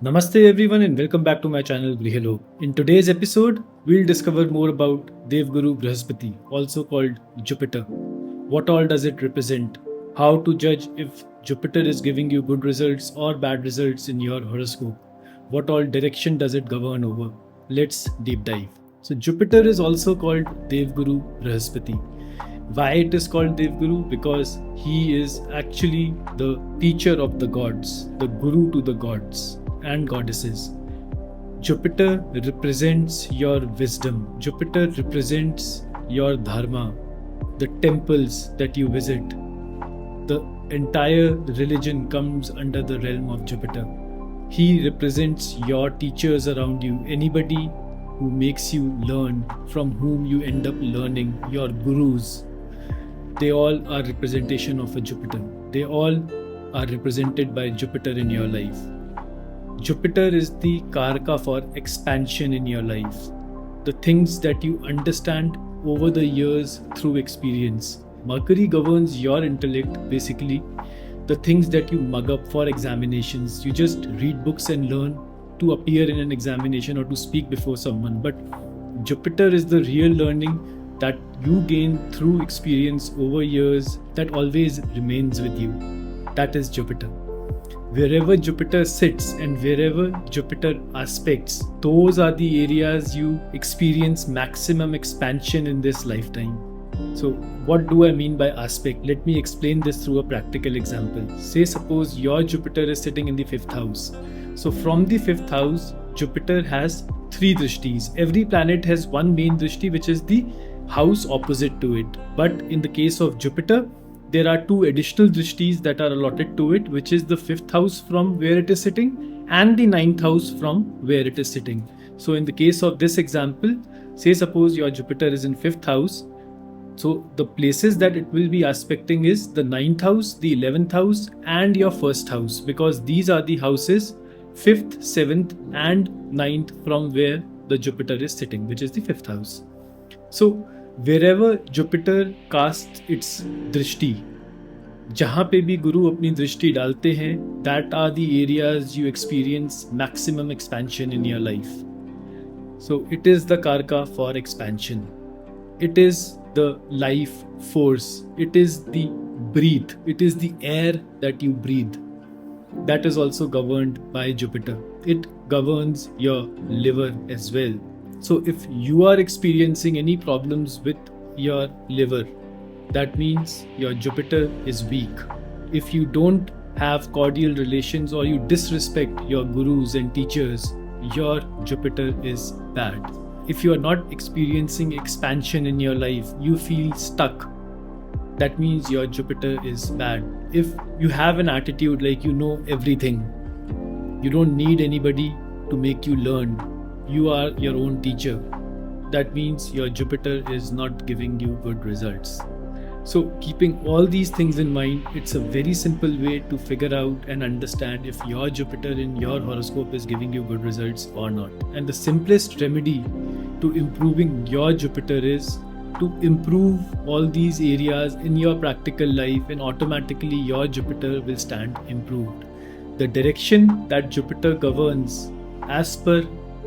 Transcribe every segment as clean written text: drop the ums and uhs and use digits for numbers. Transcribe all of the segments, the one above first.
Namaste everyone and welcome back to my channel Brihalo. In today's episode, we'll discover more about Devguru Brihaspati, also called Jupiter. What all does it represent? How to judge if Jupiter is giving you good results or bad results in your horoscope? What all direction does it govern over? Let's deep dive. So Jupiter is also called Devguru Brihaspati. Why it is called Devguru? Because he is actually the teacher of the gods, the guru to the gods and goddesses. Jupiter represents your wisdom. Jupiter represents your dharma, the temples that you visit. The entire religion comes under the realm of Jupiter. He represents your teachers around you, anybody who makes you learn, from whom you end up learning, your gurus. They all are representation of a Jupiter. They all are represented by Jupiter in your life. Jupiter is the Karaka for expansion in your life. The things that you understand over the years through experience. Mercury governs your intellect, basically. The things that you mug up for examinations. You just read books and learn to appear in an examination or to speak before someone. But Jupiter is the real learning that you gain through experience over years that always remains with you. That is Jupiter. Wherever Jupiter sits and wherever Jupiter aspects, those are the areas you experience maximum expansion in this lifetime. So what do I mean by aspect? Let me explain this through a practical example. Say suppose your Jupiter is sitting in the 5th house. So from the 5th house, Jupiter has 3 drishtis. Every planet has one main drishti, which is the house opposite to it. But in the case of Jupiter, there are 2 additional drishtis that are allotted to it, which is the 5th house from where it is sitting and the 9th house from where it is sitting. So in the case of this example, say suppose your Jupiter is in 5th house. So the places that it will be aspecting is the 9th house, the 11th house and your 1st house, because these are the houses 5th, 7th and 9th from where the Jupiter is sitting, which is the 5th house. So wherever Jupiter casts its drishti, जहाँ पे भी गुरु अपनी दृष्टि डालते हैं, that are the areas you experience maximum expansion in your life. So it is the Karaka for expansion. It is the life force. It is the breathe. It is the air that you breathe. That is also governed by Jupiter. It governs your liver as well. So if you are experiencing any problems with your liver, that means your Jupiter is weak. If you don't have cordial relations or you disrespect your gurus and teachers, your Jupiter is bad. If you are not experiencing expansion in your life, you feel stuck, that means your Jupiter is bad. If you have an attitude like you know everything, you don't need anybody to make you learn, you are your own teacher, that means your Jupiter is not giving you good results. So keeping all these things in mind, it's a very simple way to figure out and understand if your Jupiter in your horoscope is giving you good results or not. And the simplest remedy to improving your Jupiter is to improve all these areas in your practical life, and automatically your Jupiter will stand improved. The direction that Jupiter governs as per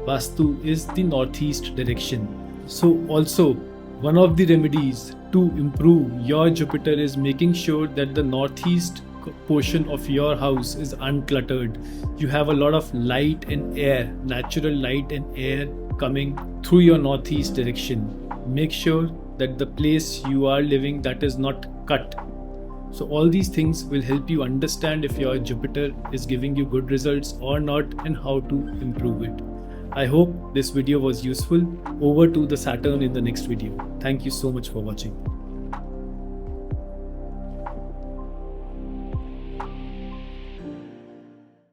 Vastu is the northeast direction. So also one of the remedies to improve your Jupiter is making sure that the northeast portion of your house is uncluttered. You have a lot of light and air, natural light and air coming through your northeast direction. Make sure that the place you are living, that is not cut. So all these things will help you understand if your Jupiter is giving you good results or not and how to improve it. I hope this video was useful. Over to the Saturn in the next video. Thank you so much for watching.